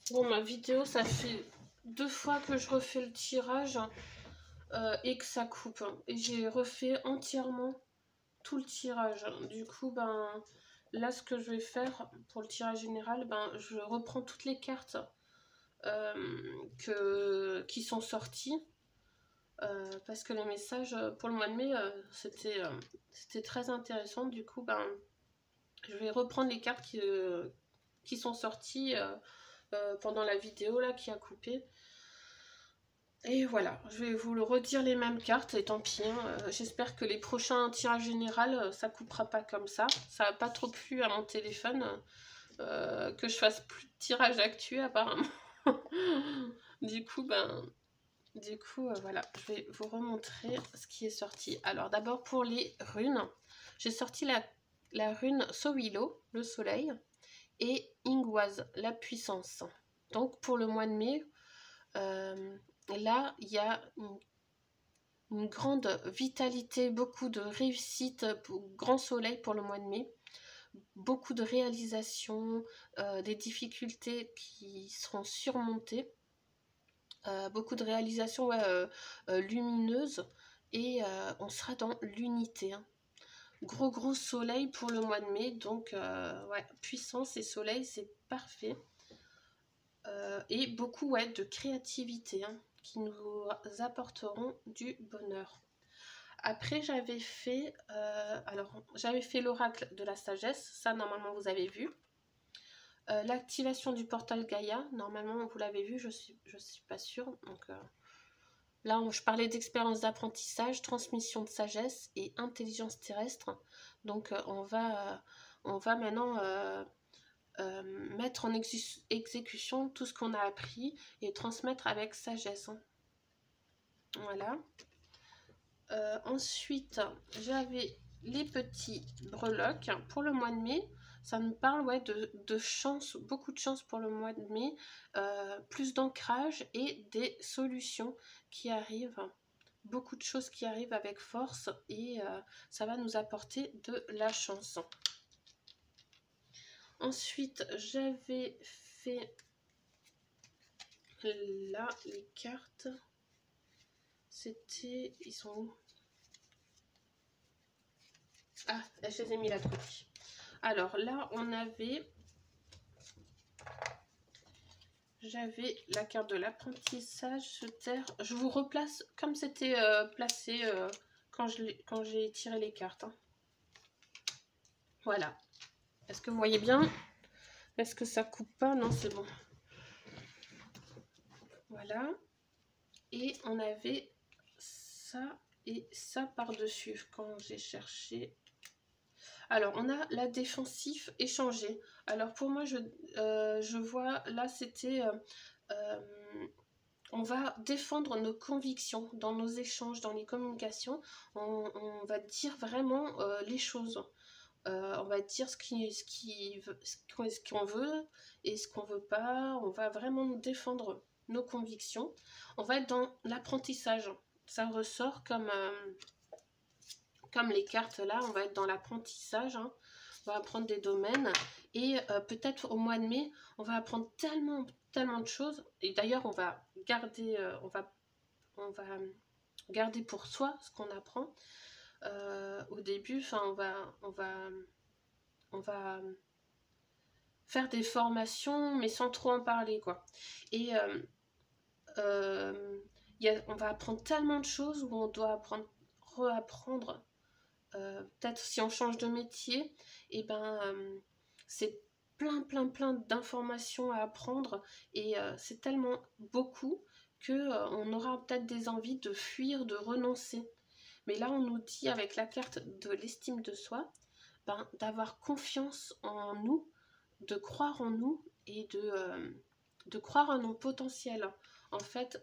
Bon, ma vidéo, ça fait 2 fois que je refais le tirage et que ça coupe. Et j'ai refait entièrement tout le tirage. Du coup, ben là, ce que je vais faire pour le tirage général, ben je reprends toutes les cartes qui sont sorties. Parce que les messages pour le mois de mai, c'était très intéressant. Du coup, ben je vais reprendre les cartes qui sont sorties pendant la vidéo là qui a coupé. Et voilà, je vais vous le redire les mêmes cartes et tant pis. J'espère que les prochains tirages généraux, ça coupera pas comme ça. Ça n'a pas trop plu à mon téléphone que je fasse plus de tirage actu apparemment. Du coup, voilà, je vais vous remontrer ce qui est sorti. Alors d'abord pour les runes, j'ai sorti la rune Sowilo, le soleil, et Ingwaz, la puissance. Donc pour le mois de mai, là il y a une grande vitalité, beaucoup de réussite, grand soleil pour le mois de mai, beaucoup de réalisations, des difficultés qui seront surmontées. Beaucoup de réalisations lumineuses et on sera dans l'unité. Hein. Gros soleil pour le mois de mai, donc ouais, puissance et soleil, c'est parfait. Et beaucoup de créativité hein, qui nous apporteront du bonheur. Après, j'avais fait l'oracle de la sagesse, ça normalement vous avez vu. L'activation du portal Gaïa, normalement vous l'avez vu, je suis pas sûre. Donc là, je parlais d'expérience d'apprentissage, transmission de sagesse et intelligence terrestre. Donc on va maintenant mettre en exécution tout ce qu'on a appris et transmettre avec sagesse. Hein. Voilà. Ensuite, j'avais les petits breloques pour le mois de mai. Ça me parle de chance, beaucoup de chance pour le mois de mai, plus d'ancrage et des solutions qui arrivent, beaucoup de choses qui arrivent avec force et ça va nous apporter de la chance. Ensuite, j'avais fait là les cartes. C'était, ils sont où? Ah, je les ai mis là truc. Alors là, j'avais la carte de l'apprentissage, se taire. Je vous replace comme c'était placé quand j'ai tiré les cartes. Hein. Voilà. Est-ce que vous voyez bien? Est-ce que ça coupe pas? Non, c'est bon. Voilà. Et on avait ça et ça par-dessus quand j'ai cherché. Alors, on a la défensif échangée. Alors, pour moi, je vois, là, c'était... on va défendre nos convictions dans nos échanges, dans les communications. On va dire vraiment les choses. On va dire ce qu'on veut et ce qu'on veut pas. On va vraiment défendre nos convictions. On va être dans l'apprentissage. Ça ressort comme les cartes là. On va être dans l'apprentissage. Hein. On va apprendre des domaines. Et peut-être au mois de mai, on va apprendre tellement de choses. Et d'ailleurs, on va garder, garder pour soi ce qu'on apprend. Au début, enfin, on va faire des formations, mais sans trop en parler, quoi. Et on va apprendre tellement de choses où on doit reapprendre. Peut-être si on change de métier, et c'est plein d'informations à apprendre et c'est tellement beaucoup que on aura peut-être des envies de fuir, de renoncer. Mais là, on nous dit avec la carte de l'estime de soi, d'avoir confiance en nous, de croire en nous et de croire en nos potentiels. En fait,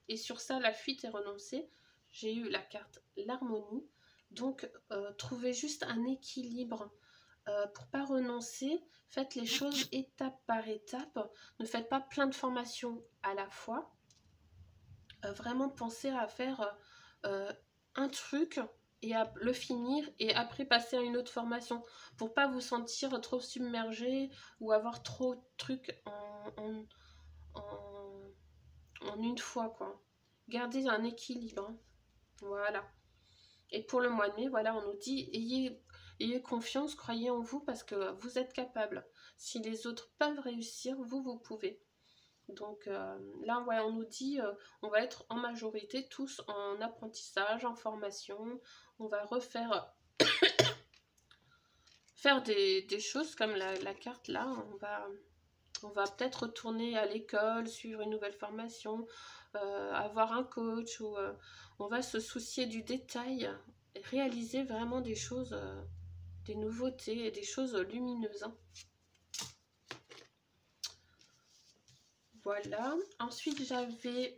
et sur ça, la fuite est renoncée. J'ai eu la carte l'harmonie. Donc, trouvez juste un équilibre pour pas renoncer. Faites les choses étape par étape. Ne faites pas plein de formations à la fois. Vraiment pensez à faire un truc et à le finir et après passer à une autre formation pour pas vous sentir trop submergé ou avoir trop de trucs en une fois, quoi. Gardez un équilibre, hein. Voilà. Et pour le mois de mai, voilà, on nous dit, ayez confiance, croyez en vous parce que vous êtes capable. Si les autres peuvent réussir, vous pouvez. Donc là, ouais, on nous dit, on va être en majorité tous en apprentissage, en formation. On va faire des choses comme la carte là. On va peut-être retourner à l'école, suivre une nouvelle formation, avoir un coach, ou on va se soucier du détail, réaliser vraiment des choses, des nouveautés et des choses lumineuses, hein. Voilà. Ensuite, j'avais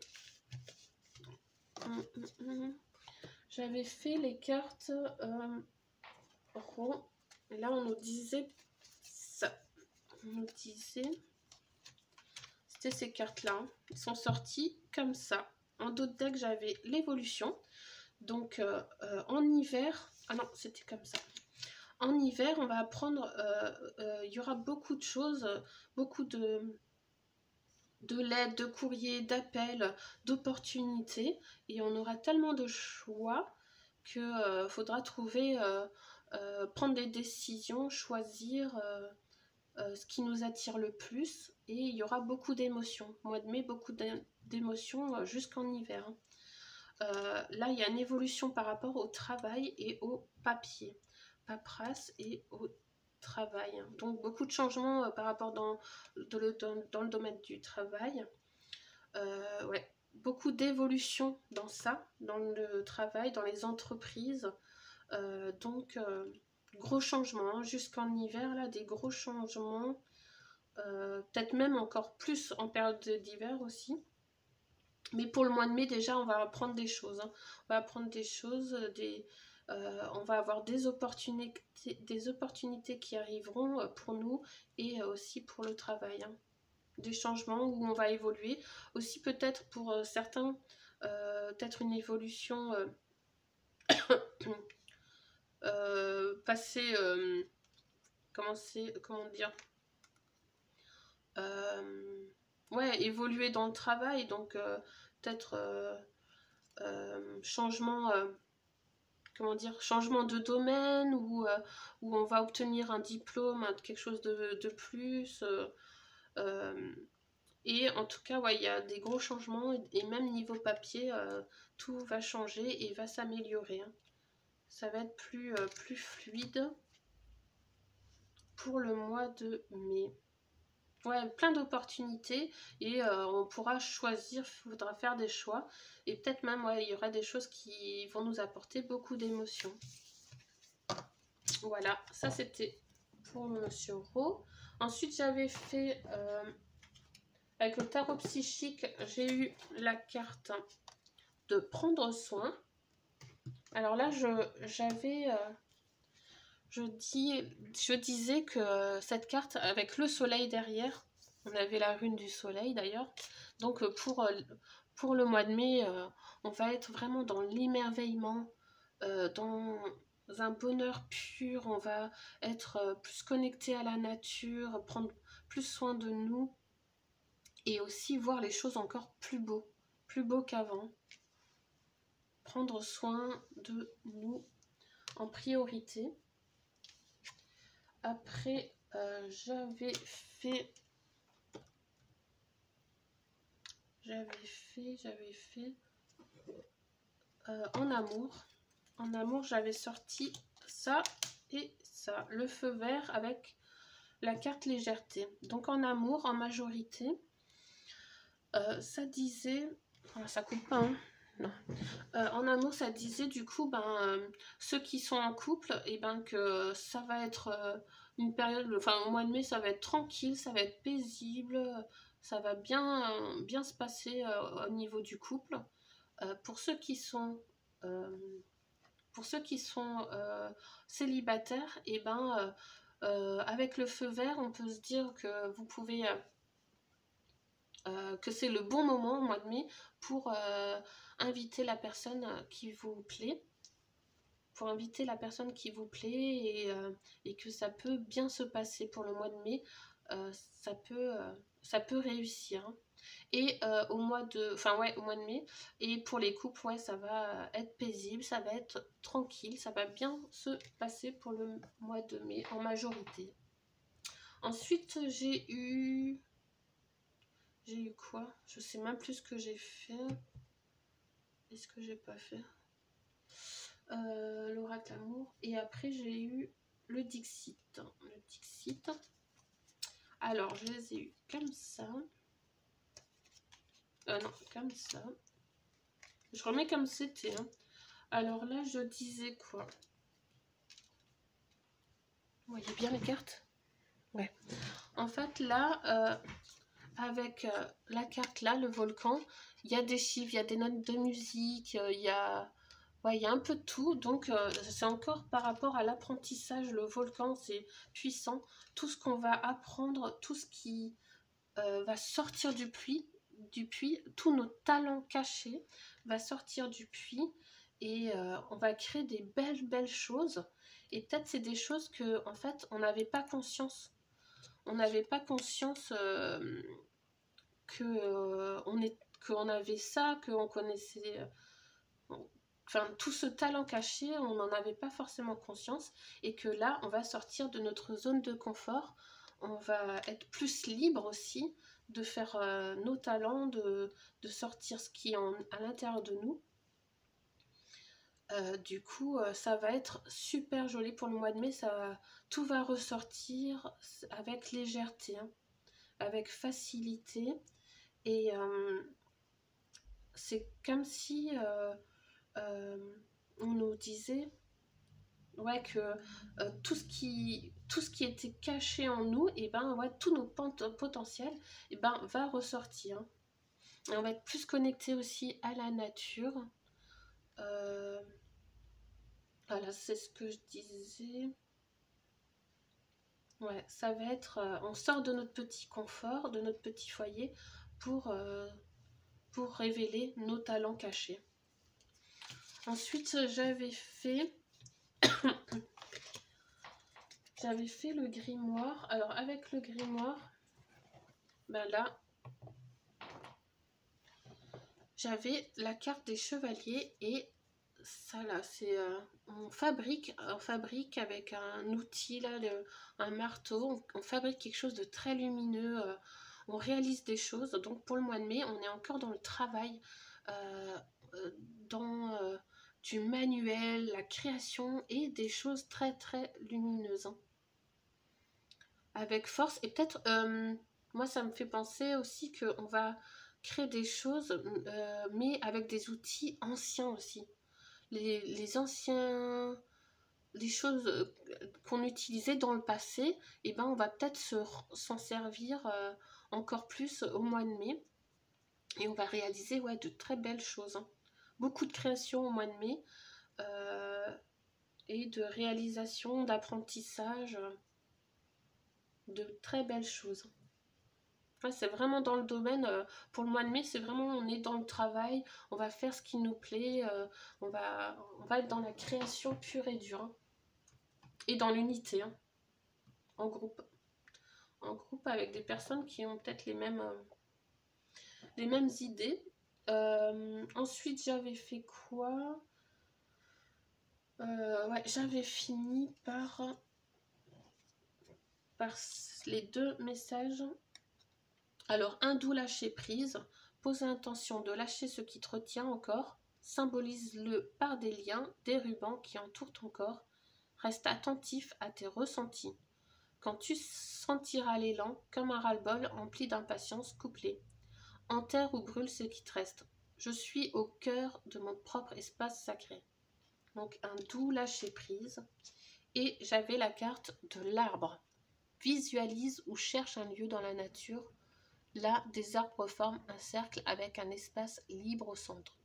fait les cartes ronds. Et là, on nous disait ça. On nous disait... C'était ces cartes-là. Hein. Ils sont sortis comme ça. En dos de deck, j'avais l'évolution. Donc, en hiver... Ah non, c'était comme ça. En hiver, on va apprendre... il y aura beaucoup de choses, beaucoup de lettres, de courriers, d'appels, d'opportunités. Et on aura tellement de choix que faudra trouver... prendre des décisions, choisir... ce qui nous attire le plus, et il y aura beaucoup d'émotions. Mois de mai, beaucoup d'émotions jusqu'en hiver. Là, il y a une évolution par rapport au travail et au papier, paperasse et au travail. Donc, beaucoup de changements par rapport dans le domaine du travail. Ouais, beaucoup d'évolution dans ça, dans le travail, dans les entreprises. Donc, gros changements, hein, jusqu'en hiver, là, des gros changements, peut-être même encore plus en période d'hiver aussi. Mais pour le mois de mai, déjà, on va apprendre des choses, hein. On va apprendre des choses, on va avoir des opportunités qui arriveront pour nous et aussi pour le travail, hein. Des changements où on va évoluer. Aussi peut-être pour certains, peut-être une évolution... passer, comment dire, ouais, évoluer dans le travail, donc peut-être changement, comment dire, changement de domaine, où on va obtenir un diplôme, quelque chose de plus, et en tout cas, ouais, il y a des gros changements, et même niveau papier, tout va changer et va s'améliorer, hein. Ça va être plus fluide pour le mois de mai. Ouais, plein d'opportunités, et on pourra choisir, il faudra faire des choix, et peut-être même, ouais, il y aura des choses qui vont nous apporter beaucoup d'émotions. Voilà, ça c'était pour Monsieur Ro. Ensuite, j'avais fait, avec le tarot psychique, j'ai eu la carte de prendre soin. Alors là, je disais que cette carte, avec le soleil derrière, on avait la rune du soleil d'ailleurs, donc pour le mois de mai, on va être vraiment dans l'émerveillement, dans un bonheur pur, on va être plus connecté à la nature, prendre plus soin de nous, et aussi voir les choses encore plus beau qu'avant. Prendre soin de nous en priorité. Après, j'avais fait en amour. En amour, j'avais sorti ça et ça. Le feu vert avec la carte légèreté. Donc en amour, en majorité, ça disait... Oh, ça coupe pas, hein. Non. En amour, ça disait du coup, ceux qui sont en couple, et que ça va être une période, enfin au mois de mai, ça va être tranquille, ça va être paisible, ça va bien se passer au niveau du couple. Pour ceux qui sont célibataires, et avec le feu vert, on peut se dire que vous pouvez... que c'est le bon moment au mois de mai pour inviter la personne qui vous plaît, et que ça peut bien se passer pour le mois de mai. Ça peut ça peut réussir. Hein. Et au mois de, enfin ouais, au mois de mai. Et pour les couples, ouais, ça va être paisible, ça va être tranquille, ça va bien se passer pour le mois de mai en majorité. Ensuite, j'ai eu quoi? Je sais même plus ce que j'ai fait. Est-ce que j'ai pas fait l'oracle amour. Et après, j'ai eu le Dixit. Le Dixit. Alors, je les ai eu comme ça. Non, comme ça. Je remets comme c'était. Hein. Alors là, je disais quoi? Vous voyez bien les cartes? Ouais. En fait, là, avec la carte là, le volcan, il y a des chiffres, il y a des notes de musique, il y a... Ouais, il y a un peu de tout, donc c'est encore par rapport à l'apprentissage, le volcan, c'est puissant. Tout ce qu'on va apprendre, tout ce qui va sortir du puits, tous nos talents cachés va sortir du puits et on va créer des belles choses. Et peut-être c'est des choses que en fait on n'avait pas conscience. On n'avait pas conscience qu'on avait ça, qu'on connaissait. Enfin, tout ce talent caché, on n'en avait pas forcément conscience. Et que là, on va sortir de notre zone de confort. On va être plus libre aussi de faire nos talents, de sortir ce qui est à l'intérieur de nous. Du coup, ça va être super joli pour le mois de mai. Tout va ressortir avec légèreté, hein, avec facilité. Et c'est comme si on nous disait ouais, que tout ce qui était caché en nous, et ben, ouais, tous nos potentiels et ben, va ressortir. Et on va être plus connecté aussi à la nature. Voilà, c'est ce que je disais. Ouais, ça va être... on sort de notre petit confort, de notre petit foyer pour révéler nos talents cachés. Ensuite, j'avais fait le grimoire. Alors, avec le grimoire, ben là, j'avais la carte des chevaliers et ça là, c'est on fabrique avec un outil là, un marteau, on fabrique quelque chose de très lumineux, on réalise des choses. Donc pour le mois de mai, on est encore dans le travail, euh, dans du manuel, la création et des choses très très lumineuses. Hein. Avec force et peut-être, moi ça me fait penser aussi qu'on va créer des choses, mais avec des outils anciens aussi. Les anciens, les choses qu'on utilisait dans le passé, et ben on va peut-être s'en servir encore plus au mois de mai. Et on va réaliser ouais, de très belles choses. Hein. Beaucoup de créations au mois de mai et de réalisation, d'apprentissage, de très belles choses. Ouais, c'est vraiment dans le domaine, pour le mois de mai, c'est vraiment, on est dans le travail, on va faire ce qui nous plaît, on va être dans la création pure et dure. Hein. Et dans l'unité, hein, en groupe. En groupe avec des personnes qui ont peut-être les mêmes idées. Ensuite, j'avais fait quoi? Ouais, j'avais fini par les 2 messages. Alors, un doux lâcher prise. Pose l'intention de lâcher ce qui te retient encore. Symbolise-le par des liens, des rubans qui entourent ton corps. Reste attentif à tes ressentis. Quand tu sentiras l'élan, comme un ras-le-bol empli d'impatience couplée. Enterre ou brûle ce qui te reste. Je suis au cœur de mon propre espace sacré. Donc un doux lâcher-prise. Et j'avais la carte de l'arbre. Visualise ou cherche un lieu dans la nature. Là, des arbres forment un cercle avec un espace libre au centre.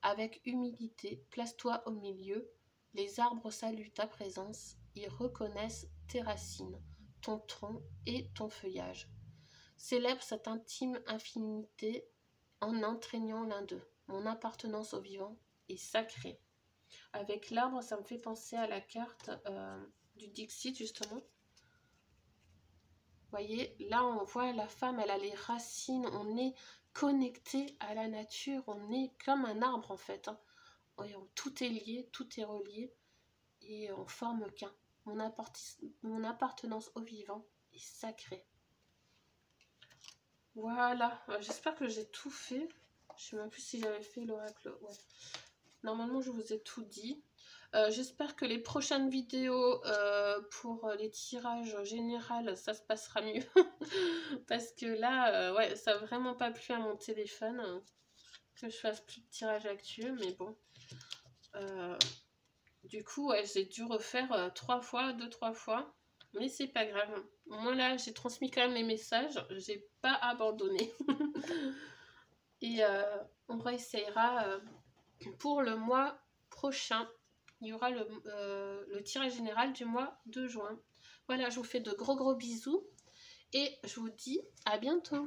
Avec humilité, place-toi au milieu. Les arbres saluent ta présence. Ils reconnaissent tes racines, ton tronc et ton feuillage. Célèbre cette intime infinité en entraînant l'un d'eux. Mon appartenance au vivant est sacrée. Avec l'arbre, ça me fait penser à la carte du Dixit, justement. voyez, là on voit la femme, elle a les racines, on est connecté à la nature, on est comme un arbre en fait. Hein. Tout est lié, tout est relié et on forme qu'un. Mon appartenance au vivant est sacrée. Voilà, j'espère que j'ai tout fait. Je ne sais même plus si j'avais fait l'oracle. Ouais. Normalement, je vous ai tout dit. J'espère que les prochaines vidéos pour les tirages généraux, ça se passera mieux. Parce que là, ouais, ça n'a vraiment pas plu à mon téléphone que je fasse plus de tirage actuel. Mais bon. Du coup, ouais, j'ai dû refaire 3 fois, 2-3 fois. Mais c'est pas grave. Moi, là, j'ai transmis quand même les messages. J'ai pas abandonné. Et on réessayera pour le mois prochain. Il y aura le tirage général du mois de juin. Voilà, je vous fais de gros bisous. Et je vous dis à bientôt.